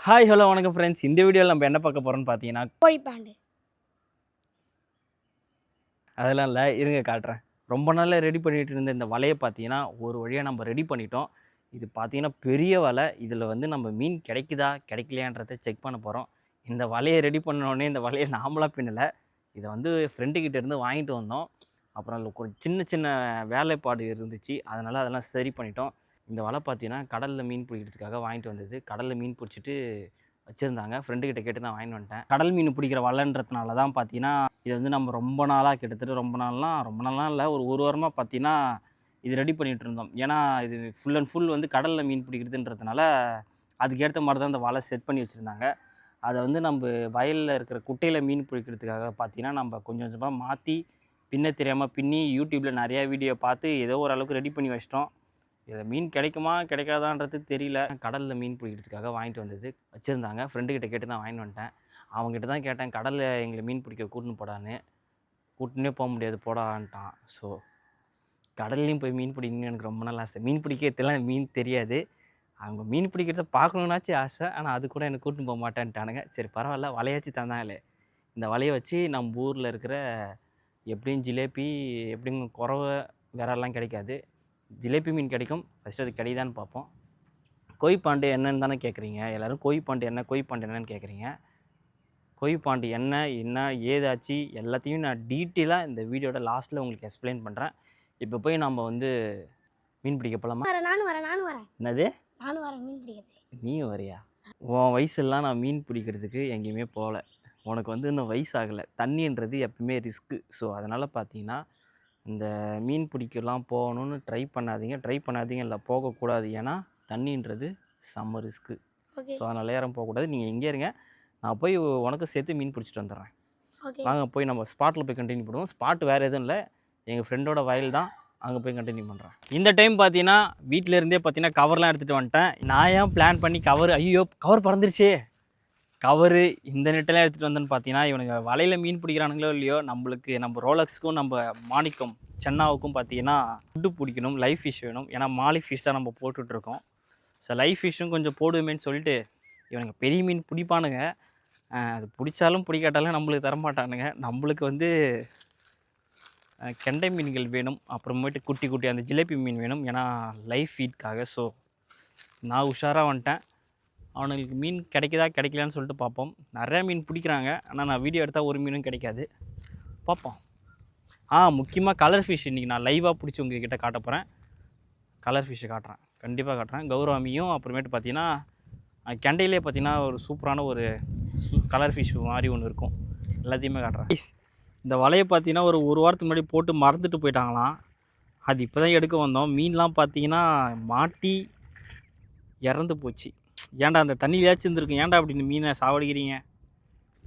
Hi hello வணக்கம் friends. இந்த வீடியோவில் நம்ம என்ன பார்க்க போகிறோம்னு பார்த்தீங்கன்னா கோழி பாண்டு. அதெல்லாம் இல்லை, இருங்க காட்டுறேன். ரொம்ப நாளில் ரெடி பண்ணிகிட்டு இருந்த இந்த வலையை பார்த்தீங்கன்னா ஒரு வழியாக நம்ம ரெடி பண்ணிட்டோம். இது பார்த்தீங்கன்னா பெரிய வலை. இதில் வந்து நம்ம மீன் கிடைக்குதா கிடைக்கலையான்றதை செக் பண்ண போகிறோம். இந்த வலையை ரெடி பண்ணோடனே இந்த வலையை நாமளாக பின்னலை, இதை வந்து ஃப்ரெண்டுக்கிட்ட இருந்து வாங்கிட்டு வந்தோம். அப்புறம் அதில் ஒரு சின்ன சின்ன வேலைப்பாடு இருந்துச்சு, அதனால் அதெல்லாம் சரி பண்ணிட்டோம். இந்த வலை பார்த்தீங்கன்னா கடலில் மீன் பிடிக்கிறதுக்காக வாங்கிட்டு வந்தது. கடலில் மீன் பிடிச்சிட்டு வச்சுருந்தாங்க. ஃப்ரெண்டுக்கிட்ட கேட்டு நான் வாங்கிட்டு வந்துட்டேன். கடல் மீன் பிடிக்கிற வலைன்றதுனால தான் பார்த்தீங்கன்னா இது வந்து நம்ம ரொம்ப நாளாக கிட்டத்தட்ட ரொம்ப நாள்லாம் இல்லை, ஒரு வாரமாக பார்த்தீங்கன்னா இது ரெடி பண்ணிகிட்டு இருந்தோம். ஏன்னா இது ஃபுல் அண்ட் ஃபுல் வந்து கடலில் மீன் பிடிக்கிறதுன்றதுனால அதுக்கேற்ற மாதிரி தான் அந்த வலை செட் பண்ணி வச்சுருந்தாங்க. அதை வந்து நம்ம வயலில் இருக்கிற குட்டையில் மீன் பிடிக்கிறதுக்காக பார்த்தீங்கன்னா நம்ம கொஞ்சம் கொஞ்சமாக மாற்றி பின்ன தெரியாமல் பின்னி யூடியூப்பில் நிறையா வீடியோ பார்த்து ஏதோ ஓரளவுக்கு ரெடி பண்ணி வச்சிட்டோம். இதில் மீன் கிடைக்குமா கிடைக்காதான்றது தெரியல. கடலில் மீன் பிடிக்கிறதுக்காக வாங்கிட்டு வந்தது வச்சுருந்தாங்க. ஃப்ரெண்டுக்கிட்ட கேட்டு நான் வாங்கிட்டு வந்துட்டேன். அவங்ககிட்ட தான் கேட்டேன், கடலில் எங்களை மீன் பிடிக்க கூட்டின்னு போடான்னு. கூட்டினே போக முடியாது போடான்ட்டான். ஸோ கடல்லையும் போய் மீன் பிடிக்கணும்னு எனக்கு ரொம்ப நாள் ஆசை. மீன் பிடிக்கிறதுலாம் மீன் தெரியாது, அவங்க மீன் பிடிக்கிறத பார்க்கணுன்னாச்சு ஆசை. ஆனால் அது கூட எனக்கு கூட்டின்னு போக மாட்டேன்ட்டானுங்க. சரி பரவாயில்ல, வலையாச்சு தந்தாங்களே. இந்த வலையை வச்சு நம்ம ஊரில் இருக்கிற எப்படியும் ஜிலேபி எப்படிங்க குறவை விரெல்லாம் கிடைக்காது, ஜிலேபி மீன் கிடைக்கும். ஃபஸ்ட்டு அது கிடைக்குதான்னு பார்ப்போம். கொய் பாண்டு என்னன்னு தானே கேட்குறீங்க எல்லோரும். கொய் பாண்டு என்னன்னு கேட்குறீங்க. கொய் பாண்டு என்ன ஏதாச்சு எல்லாத்தையும் நான் டீட்டெயிலாக இந்த வீடியோட லாஸ்ட்டில் உங்களுக்கு எக்ஸ்பிளைன் பண்ணுறேன். இப்போ போய் நம்ம வந்து மீன் பிடிக்க போகலாமா? நானும் வரேன். என்னது? நானும் வரேன் மீன் பிடிக்கிறது. நீயும் வரியா? உன் வயசுலாம் நான் மீன் பிடிக்கிறதுக்கு எங்கேயுமே போகல. உனக்கு வந்து இன்னும் வயசு ஆகலை. தண்ணின்றது எப்பவுமே ரிஸ்க்கு. ஸோ அதனால் பார்த்தீங்கன்னா இந்த மீன் பிடிக்கலாம் போகணுன்னு ட்ரை பண்ணாதீங்க இல்லை போகக்கூடாது. ஏன்னா தண்ணின்றது செம்ம ரிஸ்க்கு. ஸோ அதனால் யாரும் போகக்கூடாது. நீங்கள் எங்கே இருங்க, நான் போய் உனக்கு சேர்த்து மீன் பிடிச்சிட்டு வந்துடுறேன். வாங்க போய் நம்ம ஸ்பாட்டில் போய் கண்டினியூ பண்ணுவோம். ஸ்பாட் வேறு எதுவும் இல்லை, எங்கள் ஃப்ரெண்டோட வயல் தான். அங்கே போய் கண்டினியூ பண்ணுறேன். இந்த டைம் பார்த்தீங்கன்னா வீட்டிலேருந்தே பார்த்தீங்கன்னா கவர்லாம் எடுத்துகிட்டு வந்துட்டேன். நான் ஏன் பிளான் பண்ணி கவர் பறந்துருச்சே, கவரு இந்த நெட்டெல்லாம் எடுத்துகிட்டு வந்தேன்னு பார்த்தீங்கன்னா இவனுங்க வலையில் மீன் பிடிக்கிறானுங்களோ இல்லையோ, நம்ம ரோலக்ஸுக்கும் நம்ம மாணிக்கம் சென்னாவுக்கும் பார்த்தீங்கன்னா ஃபுட்டு பிடிக்கணும், லைஃப் ஃபிஷ் வேணும். ஏன்னா மாலி ஃபிஷ் தான் நம்ம போட்டுட்ருக்கோம். ஸோ லைஃப் ஃபிஷ்ஷும் கொஞ்சம் போடுவேன்னு சொல்லிட்டு இவனுங்க பெரிய மீன் பிடிப்பானுங்க. அது பிடிச்சாலும் பிடிக்காட்டாலும் நம்மளுக்கு தரமாட்டானுங்க. நம்மளுக்கு வந்து கெண்டை மீன்கள் வேணும், அப்புறமேட்டு குட்டி அந்த ஜிலேபி மீன் வேணும். ஏன்னா லைஃப் ஃபீட்காக. ஸோ நான் உஷாராக வந்துட்டேன். அவனுங்களுக்கு மீன் கிடைக்குதா கிடைக்கலான்னு சொல்லிட்டு பார்ப்போம். நிறையா மீன் பிடிக்கிறாங்க, ஆனால் நான் வீடியோ எடுத்தால் ஒரு மீனும் கிடைக்காது. பார்ப்போம். முக்கியமாக கலர் ஃபிஷ் இன்றைக்கி நான் லைவாக பிடிச்சி உங்ககிட்ட காட்ட போகிறேன். கலர் ஃபிஷ்ஷை காட்டுறேன், கண்டிப்பாக காட்டுறேன். கௌரவாமியும் அப்புறமேட்டு பார்த்தீங்கன்னா கெண்டையிலே பார்த்தீங்கன்னா ஒரு சூப்பரான ஒரு கலர் ஃபிஷ் மாதிரி ஒன்று இருக்கும். எல்லாத்தையுமே காட்டுறேன். இந்த வலையை பார்த்தீங்கன்னா ஒரு வாரத்துக்கு முன்னாடி போட்டு மறந்துட்டு போயிட்டாங்களாம். அது இப்போ தான் எடுக்க வந்தோம். மீன்லாம் பார்த்தீங்கன்னா மாட்டி இறந்து போச்சு. ஏன்டா அந்த தண்ணியிலேயாச்சும் இருந்திருக்கும், ஏன்டா அப்படி இந்த மீனை சாவடிக்கிறீங்க?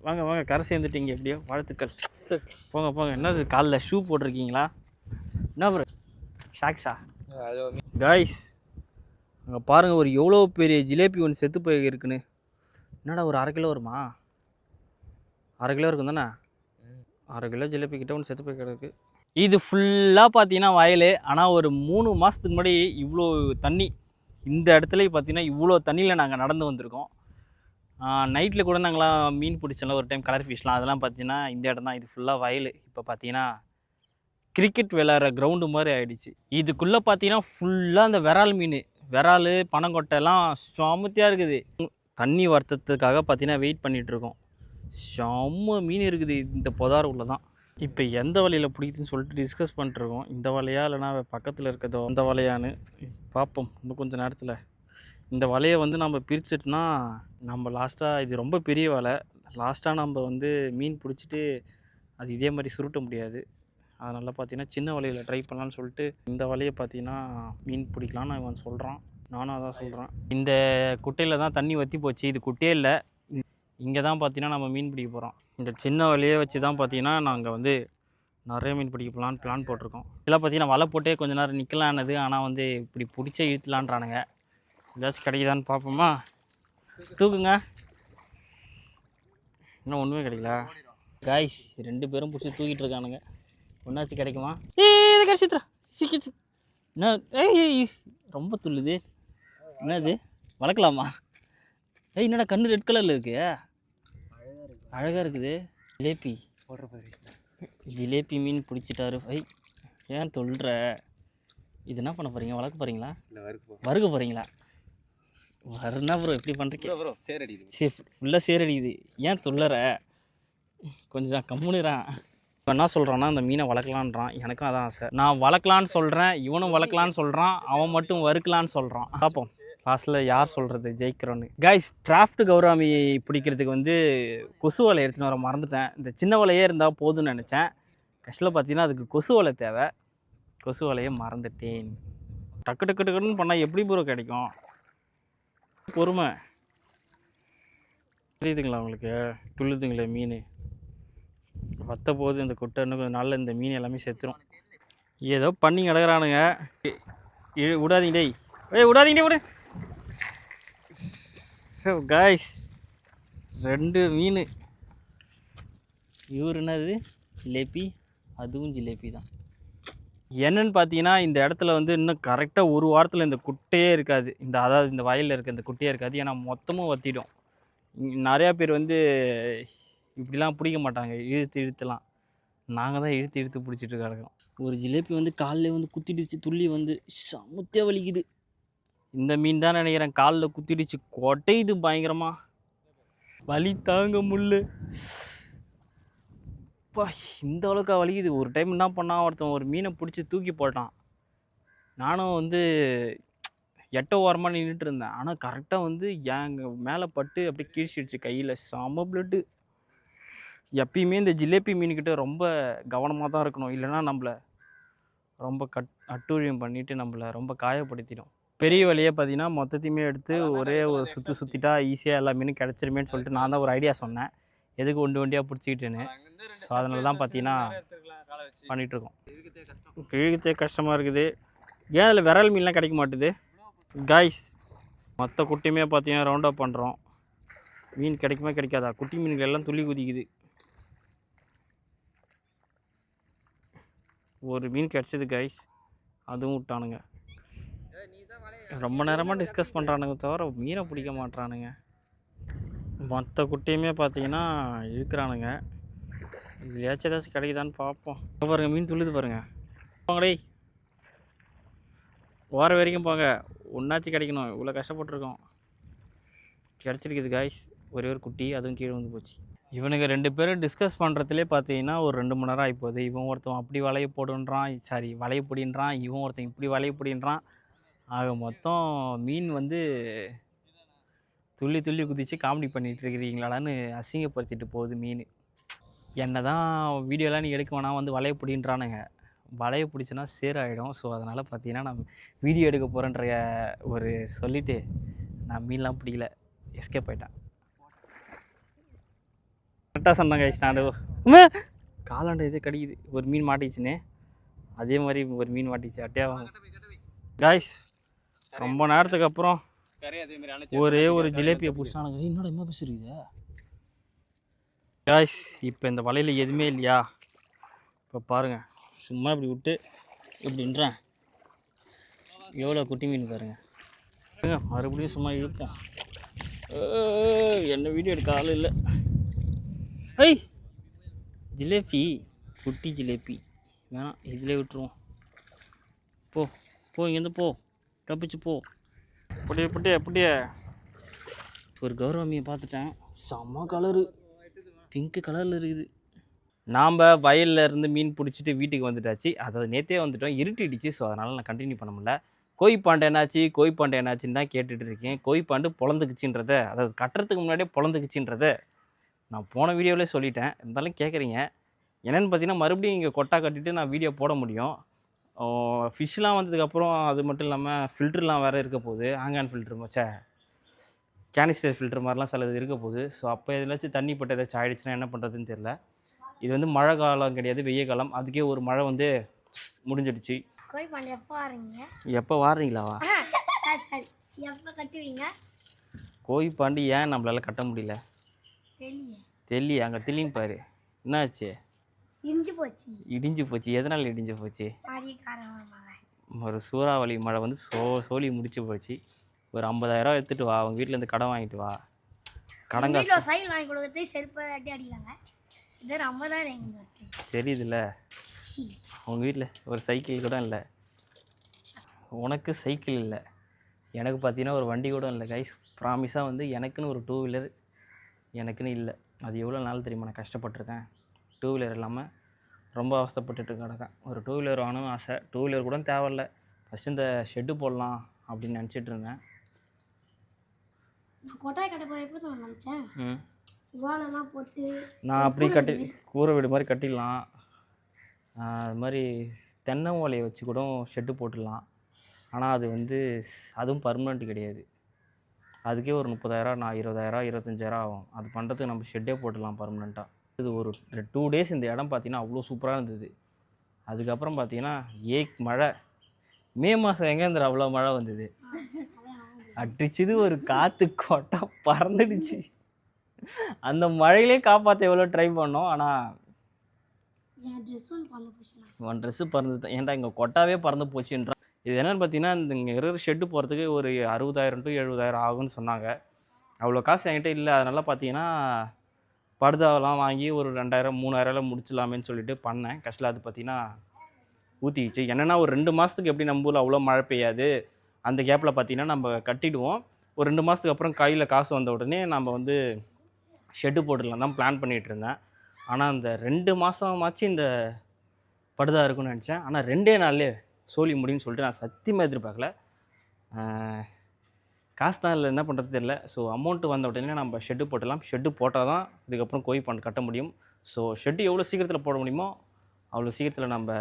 வாங்க கரை சேர்ந்துட்டீங்க எப்படியோ, வாழ்த்துக்கள். போங்க. என்னது காலில் ஷூ போட்டிருக்கீங்களா? என்ன ப்ரோ ஷாக்ஸா காய்ஸ்? அங்கே பாருங்கள், ஒரு எவ்வளோ பெரிய ஜிலேபி ஒன்று செத்து போய் இருக்குன்னு. என்னடா ஒரு 1/2 கிலோ வருமா? 1/2 கிலோ இருக்கும் தானே? 1/2 கிலோ ஜிலேபி கிட்ட ஒன்று செத்து போய் கிடக்கு. இது ஃபுல்லாக பார்த்தீங்கன்னா வயல். ஆனால் ஒரு 3 மாதத்துக்கு முன்னாடி இவ்வளோ தண்ணி இந்த இடத்துல பார்த்தீங்கன்னா இவ்வளோ தண்ணியில் நாங்கள் நடந்து வந்திருக்கோம். நைட்டில் கூட நாங்களாம் மீன் பிடிச்சோம்ல ஒரு டைம் கலர் ஃபிஷ்லாம், அதெல்லாம் பார்த்தீங்கன்னா இந்த இடம் தான். இது ஃபுல்லாக வயல். இப்போ பார்த்தீங்கன்னா கிரிக்கெட் விளையாடுற கிரவுண்டு மாதிரி ஆகிடுச்சு. இதுக்குள்ளே பார்த்தீங்கன்னா ஃபுல்லாக அந்த விரால் பனங்கொட்டைலாம் செம்மத்தியாக இருக்குது. தண்ணி வர்த்தத்துக்காக பார்த்தீங்கன்னா வெயிட் பண்ணிகிட்ருக்கோம். செம்ம மீன் இருக்குது இந்த புதார் உள்ள தான். இப்போ எந்த வலையில் பிடிக்குதுன்னு சொல்லிட்டு டிஸ்கஸ் பண்ணிட்டுருக்கோம். இந்த வலையா இல்லைனா பக்கத்தில் இருக்கிறதோ அந்த வலையான்னு பார்ப்போம் இன்னும் கொஞ்சம் நேரத்தில். இந்த வலையை வந்து நம்ம பிரிச்சுட்டுனா நம்ம லாஸ்ட்டாக, இது ரொம்ப பெரிய வலை, லாஸ்ட்டாக நம்ம வந்து மீன் பிடிச்சிட்டு அது இதே மாதிரி சுருட்ட முடியாது. அதனால் பார்த்தீங்கன்னா சின்ன வலையில் ட்ரை பண்ணலான்னு சொல்லிட்டு இந்த வலையை பார்த்தீங்கன்னா மீன் பிடிக்கலான்னு அவன் சொல்கிறான். நானும் அதான் சொல்கிறேன். இந்த குட்டையில் தான் தண்ணி வற்றி போச்சு. இது குட்டையே இல்லை, இங்கே தான் பார்த்தீங்கன்னா நம்ம மீன் பிடிக்க போகிறோம். இந்த சின்ன வலையை வச்சு தான் பார்த்தீங்கன்னா நாங்கள் வந்து நிறைய மீன் பிடிக்க போகலான்னு பிளான் போட்டிருக்கோம். இதெல்லாம் பார்த்தீங்கன்னா வலை போட்டே கொஞ்சம் நேரம் நிற்கலான்னது, ஆனால் வந்து இப்படி பிடிச்ச இழுத்துலான்றானுங்க. ஏதாச்சும் கிடைக்குதான்னு பார்ப்போமா? தூக்குங்க. இன்னும் ஒன்றுமே கிடைக்கல காய்ஸ். 2 பேரும் பிடிச்சி தூக்கிட்டு இருக்கானுங்க. ஒன்றாச்சும் கிடைக்குமா? இது கிடச்சித்ரா சிக்கிச்சு. என்ன ரொம்ப துள்ளுது, என்னது வளர்க்கலாமா? ஏய் என்னடா கண்ணு ரெட் கலரில் இருக்கு, அழகாக இருக்குது. ஜிலேபி ஜிலேபி மீன் பிடிச்சிட்டாரு. ஏன் சொல்கிற? இது என்ன பண்ண போகிறீங்க? வளர்க்க போகிறீங்களா? வறுக்க போகிறீங்களா? வருன்னா ப்ரோ எப்படி பண்ணுறீங்க? சரி ஃபுல்லாக சேரடிக்குது. ஏன் துள்ளற? கொஞ்சம் கம்முனுறான். இப்போ என்ன சொல்கிறான்னா அந்த மீனை வளர்க்கலான்றான். எனக்கும் அதான் ஆசை. நான் வளர்க்கலான்னு சொல்கிறேன், இவனும் வளர்க்கலான்னு சொல்கிறான், அவன் மட்டும் வறுக்கலான்னு சொல்கிறான். பார்ப்போம் லாஸ்ட்டில் யார் சொல்கிறது ஜெயிக்கிறோன்னு. கைஸ், டிராஃப்ட் கௌராமி பிடிக்கிறதுக்கு வந்து கொசு வலை எடுத்துன்னு வர மறந்துட்டேன். இந்த சின்ன வலையே இருந்தால் போதும்னு நினச்சேன். கஷ்டில் பார்த்தீங்கன்னா அதுக்கு கொசு வலை தேவை. கொசு வலையை மறந்துட்டேன். டக்கு டக்கு டக்குன்னு பண்ணால் எப்படி ப்ரோ கிடைக்கும்? பொறுமை தெரியுதுங்களா உங்களுக்கு? துள்ளுதுங்களே மீன். வத்த போது இந்த குட்டை இன்னும் கொஞ்சம் நாளில் இந்த மீன் எல்லாமே செத்துரும். ஏதோ பண்ணி கிடக்குறானுங்க. விடாதீங்க டேய், விடாதீங்க விடு. காய்ஸ் 2 மீன். இவர் என்னது ஜிலேபி, அதுவும் ஜிலேபி தான். என்னன்னு பார்த்தீங்கன்னா இந்த இடத்துல வந்து இன்னும் கரெக்டாக ஒரு வாரத்தில் இந்த குட்டையே இருக்காது. அதாவது இந்த வயலில் இருக்க இந்த குட்டையே இருக்காது. ஏன்னா மொத்தமும் வத்திடும். நிறையா பேர் வந்து இப்படிலாம் பிடிக்க மாட்டாங்க, இழுத்துலாம். நாங்கள் தான் இழுத்து பிடிச்சிட்டு கிடக்கோம். ஒரு ஜிலேபி வந்து காலில் வந்து குத்திடுச்சு, துள்ளி வந்து சமுத்தியாக வலிக்குது. இந்த மீன் தான் நினைக்கிறேன். காலில் குத்திடுச்சு, கொட்டையுது பயங்கரமாக, வலி தாங்க முள்ளு. அப்பா இந்த அளவுக்கா வலிக்குது. ஒரு டைம் என்ன பண்ணால் ஒருத்தன் ஒரு மீனை பிடிச்சி தூக்கி போட்டான். நானும் வந்து எட்ட ஓரமாக நின்றுட்டு இருந்தேன். ஆனால் கரெக்டாக வந்து எங்கள் மேலே பட்டு அப்படியே கிழிச்சிடுச்சு கையில். செம பிளட்டு. எப்பயுமே இந்த ஜிலேபி மீன்கிட்ட ரொம்ப கவனமாக தான் இருக்கணும், இல்லைன்னா நம்மளை ரொம்ப அட்டூழியம் பண்ணிவிட்டு நம்மளை ரொம்ப காயப்படுத்திடும். பெரிய வழியே பார்த்தீங்கன்னா மொத்தத்தையுமே எடுத்து ஒரே ஒரு சுற்றிட்டா ஈஸியாக எல்லா மீனும் கிடச்சிருமேன்னு சொல்லிட்டு நான் தான் ஒரு ஐடியா சொன்னேன், எதுக்கு ஒண்டியாக பிடிச்சிக்கிட்டுன்னு. ஸோ அதனால தான் பார்த்தீங்கன்னா பண்ணிகிட்ருக்கோம். இழுக்கத்தே கஷ்டமாக இருக்குது. ஏன் அதில் விரல் மீன்லாம் கிடைக்க மாட்டுது காய்ஸ். மற்ற குட்டியுமே பார்த்தீங்கன்னா ரவுண்ட் அப் பண்ணுறோம். மீன் கிடைக்குமா கிடைக்காதா? குட்டி மீன்கள் எல்லாம் துள்ளி குதிக்குது. ஒரு மீன் கிடச்சிது கைஸ், அதுவும் விட்டானுங்க. ரொம்ப நேரமாக டிஸ்கஸ் பண்ணுறானுங்க தவிர மீனை பிடிக்க மாட்றானுங்க. மற்ற குட்டியுமே பார்த்தீங்கன்னா இழுக்கிறானுங்க. இதுலையாச்சும் ஏதாச்சும் கிடைக்குதான்னு பார்ப்போம். பாருங்கள் மீன் துள்ளுது பாருங்கள். போங்கடே, ஓர வரைக்கும் போங்க, ஒன்றாச்சும் கிடைக்கணும். இவ்வளோ கஷ்டப்பட்டுருக்கோம். கிடச்சிருக்குது காய்ஸ், ஒரே ஒரு குட்டி, அதுவும் கீழே வந்து போச்சு. இவனுங்க 2 பேரும் டிஸ்கஸ் பண்ணுறதுலே பார்த்தீங்கன்னா ஒரு 2 மணி நேரம் ஆகிப்போகுது. இவன் ஒருத்தன் அப்படி வலையை போடுன்றான், வலையை பிடின்றான். இவன் ஒருத்தன் இப்படி வலையை பிடின்றான். ஆக மொத்தம் மீன் வந்து துள்ளி குதித்து காமெடி பண்ணிகிட்டு இருக்கிறீங்களாடான்னு அசிங்கப்படுத்திட்டு போகுது மீன். என்ன தான் வீடியோலாம் நீ எடுக்க வேணாம், வந்து வலையை பிடின்றானுங்க. வலையை பிடிச்சின்னா சேராகிடும். ஸோ அதனால் பார்த்தீங்கன்னா நான் வீடியோ எடுக்க போகிறேன்ற ஒரு சொல்லிவிட்டு நான் மீன்லாம் பிடிக்கல, எஸ்கேப் ஆகிட்டேன். கரெக்டாக சொன்னாங்க கைஸ். நான் காலாண்ட இது கடிக்குது. ஒரு மீன் மாட்டிச்சுன்னு அதே மாதிரி ஒரு மீன் மாட்டிச்சு. அட்டையாக காய்ஸ், ரொம்ப நேரத்துக்கு அப்புறம் ஒரே ஒரு ஜிலேபியை பிடிச்சானுங்க. என்னோட என்ன பேசுறீங்க காய்ஸ்? இப்போ இந்த வலையில் எதுவுமே இல்லையா? இப்போ பாருங்கள், சும்மா இப்படி விட்டு இப்படின்றேன், எவ்வளோ குட்டி மீன் பாருங்கள். மறுபடியும் சும்மா இழுப்போம். என்ன வீடியோ எடுக்க ஆள் இல்லை. ஜிலேபி, குட்டி ஜிலேபி வேணாம், இதிலே விட்டுருவோம். போ இங்கேருந்து போ, தப்பிச்சு போ. அப்படியே ஒரு கௌரவமியை பார்த்துட்டேன். செம்ம கலரு, பிங்க்கு கலரில் இருக்குது. நாம் வயலில் இருந்து மீன் பிடிச்சிட்டு வீட்டுக்கு வந்துட்டாச்சு. அதாவது நேற்றே வந்துட்டோம், இருட்டிடுச்சு. ஸோ அதனால் நான் கண்டினியூ பண்ண முடியல. கோழிப்பாண்டை என்னாச்சுன்னு தான் கேட்டுட்டு இருக்கேன். கோழிப்பாண்டு பொழந்துக்குச்சின்றதை, அதாவது கட்டுறதுக்கு முன்னாடியே பொழந்துக்குச்சின்றதை நான் போன வீடியோவிலே சொல்லிட்டேன். இருந்தாலும் கேட்குறீங்க என்னென்னு பார்த்தீங்கன்னா, மறுபடியும் இங்கே கொட்டா கட்டிட்டு நான் வீடியோ போட முடியும். ஃபிஷ்லாம் வந்ததுக்கப்புறம் அது மட்டும் இல்லாமல் ஃபில்ட்ருலாம் வேறு இருக்க போகுது. ஆங்கான் ஃபில்ட்ரு கேனிஸ்டர் ஃபில்ட்ரு மாதிரிலாம் சிலது இருக்க போகுது. ஸோ அப்போ எதாச்சும் தண்ணி பட்டு ஏதாச்சும் ஆகிடுச்சுன்னா என்ன பண்ணுறதுன்னு தெரில. இது வந்து மழை காலம் கிடையாது, வெய்ய காலம். அதுக்கே ஒரு மழை வந்து முடிஞ்சிடுச்சு. எப்போ வாடுறீங்களாவா? எப்போ கட்டுவீங்க? கோழிப்பாண்டி ஏன் நம்மளால கட்ட முடியல தெரியல. அங்கே திளியும் பாரு, என்னாச்சு? இடிஞ்சு போச்சு. எதனால் இடிஞ்சு போச்சு? ஒரு சூறாவளி மழை வந்து சோழி முடிச்சு போச்சு. ஒரு 50,000 எடுத்துகிட்டு வா, அவங்க வீட்டிலேருந்து கடன் வாங்கிட்டு வா, கடன் காசு வீட்டில் சைக்கிள் வாங்கி கொடுக்கறதே செருப்பை அடி அடிக்கிறாங்க. இது நம்ம தான் எங்க தெரியுதுல்ல, உங்கள் வீட்டில் ஒரு சைக்கிள் கூட இல்லை, உனக்கு சைக்கிள் இல்லை, எனக்கு பார்த்தீங்கன்னா ஒரு வண்டி கூட இல்லை கைஸ். ப்ராமிஸாக வந்து எனக்குன்னு ஒரு 2 வீலர் எனக்குன்னு இல்லை. அது எவ்வளோ நாள் தெரியுமா நான் கஷ்டப்பட்டிருக்கேன். 2 வீலர் இல்லாமல் ரொம்ப அவஸ்தைப்பட்டுட்டு கிடக்கேன். ஒரு 2 வீலர் வாங்கணும்னு ஆசை. 2 வீலர் கூட தேவையில்ல, ஃபஸ்ட்டு இந்த ஷெட்டு போடலாம் அப்படின்னு நினச்சிட்டு இருந்தேன். நான் கொட்டாய் கட்ட போய் எப்படி சொல்ல நினச்சேன், ம் வாழெல்லாம் போட்டு நான் அப்படி கட்டி கூரை வீடு மாதிரி கட்டிடலாம். அது மாதிரி தென்னை ஓலையை வச்சு கூட ஷெட்டு போட்டுடலாம். ஆனால் அது வந்து அதுவும் பர்மனெண்ட் கிடையாது. அதுக்கே ஒரு 30,000, நான் 20,000, 25,000 ஆகும். அது பண்ணுறதுக்கு நம்ம ஷெட்டே போட்டுடலாம் பர்மனெண்ட்டாக. இது ஒரு 2 டேஸ் இந்த இடம் பார்த்தீங்கன்னா அவ்வளோ சூப்பராக இருந்தது. அதுக்கப்புறம் பார்த்தீங்கன்னா மழை. மே மாதம் எங்கேருந்து அவ்வளோ மழை வந்தது, அடிச்சுது ஒரு காற்று கொட்டை பறந்துடுச்சு. அந்த மழையிலே காப்பாற்ற எவ்வளோ ட்ரை பண்ணோம். ஆனால் என் ட்ரெஸ் ஒன்று பறந்து போச்சுண்ணா. உன் ட்ரெஸ்ஸு பறந்து ஏன்டா இங்கே கொட்டாவே பறந்து போச்சுன்றா. இது என்னென்னு பார்த்தீங்கன்னா, இந்த இங்கே இருக்கிற ஷெட்டு போகிறதுக்கு ஒரு 60,000 to 70,000 ஆகும்னு சொன்னாங்க. அவ்வளோ காசு என்கிட்ட இல்லை. அதனால பார்த்தீங்கன்னா படுதாவெல்லாம் வாங்கி ஒரு 2,000 3,000 முடிச்சிடலாமேன்னு சொல்லிட்டு பண்ணேன். கஷ்டம் அது பார்த்தீங்கன்னா ஊற்றிக்கிச்சு. என்னென்னா ஒரு 2 மாதத்துக்கு எப்படி நம்ம ஊரில் அவ்வளோ மழை பெய்யாது, அந்த கேப்பில் பார்த்தீங்கன்னா நம்ம கட்டிடுவோம். ஒரு 2 மாதத்துக்கு அப்புறம் கையில் காசு வந்த உடனே நம்ம வந்து ஷெட்டு போட்டுடலாம் தான் பிளான் பண்ணிகிட்டு இருந்தேன். ஆனால் அந்த 2 மாதமாச்சு இந்த படுதா இருக்குன்னு நினச்சேன். ஆனால் 2 நாள்லேயே சோலி முடியும்னு சொல்லிட்டு நான் சத்தியமாக எதிர்பார்க்கல. காசு தான் இல்லை, என்ன பண்ணுறது தெரியல. ஸோ அமௌண்ட்டு வந்த உடனே நம்ம ஷெட்டு போட்டலாம். ஷெட்டு போட்டால் தான் இதுக்கப்புறம் கோழி பண்ண கட்ட முடியும். ஸோ ஷெட்டு எவ்வளோ சீக்கிரத்தில் போட முடியுமோ அவ்வளோ சீக்கிரத்தில் நம்ம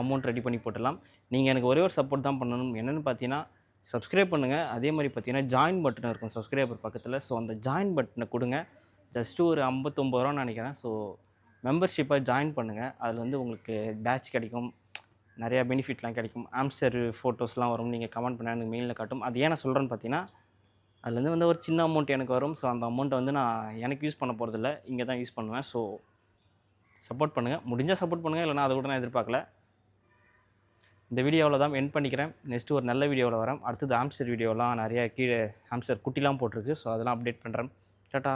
அமௌண்ட் ரெடி பண்ணி போட்டுடலாம். நீங்கள் எனக்கு ஒரே ஒரு சப்போர்ட் தான் பண்ணணும். என்னென்னு பார்த்தீங்கன்னா சப்ஸ்கிரைப் பண்ணுங்கள். அதே மாதிரி பார்த்தீங்கன்னா ஜாயின் பட்டன் இருக்கும் சப்ஸ்கிரைபர் பக்கத்தில். ஸோ அந்த ஜாயின் பட்டனை கொடுங்க. ஜஸ்ட்டு ஒரு 59 ரூபான்னு நினைக்கிறேன். ஸோ மெம்பர்ஷிப்பாக ஜாயின் பண்ணுங்கள். அதில் வந்து உங்களுக்கு பேட்ச் கிடைக்கும், நிறையா பெனிஃபிட்லாம் கிடைக்கும். ஆம்ஸ்டர் ஃபோட்டோஸ்லாம் வரும். நீங்கள் கமெண்ட் பண்ண எனக்கு மெயிலில் காட்டும். அது ஏன் நான் சொல்கிறேன்னு பார்த்தீங்கன்னா, அதுலேருந்து வந்து ஒரு சின்ன அமௌண்ட் எனக்கு வரும். ஸோ அந்த அமௌண்ட்டை வந்து நான் எனக்கு யூஸ் பண்ண போகிறதில்ல, இங்கே தான் யூஸ் பண்ணுவேன். ஸோ சப்போர்ட் பண்ணுங்கள், முடிஞ்சால் சப்போர்ட் பண்ணுங்கள், இல்லைனா அதை கூட நான் எதிர்பார்க்கல. இந்த வீடியோவில் தான் எண்ட் பண்ணிக்கிறேன். நெக்ஸ்ட்டு ஒரு நல்ல வீடியோவில் வரேன். அடுத்தது ஆம்ஸ்டர் வீடியோலாம் நிறையா கீழே ஆம்ஸ்டர் குட்டிலாம் போட்டிருக்கு. ஸோ அதெல்லாம் அப்டேட் பண்ணுறேன். டாட்டா.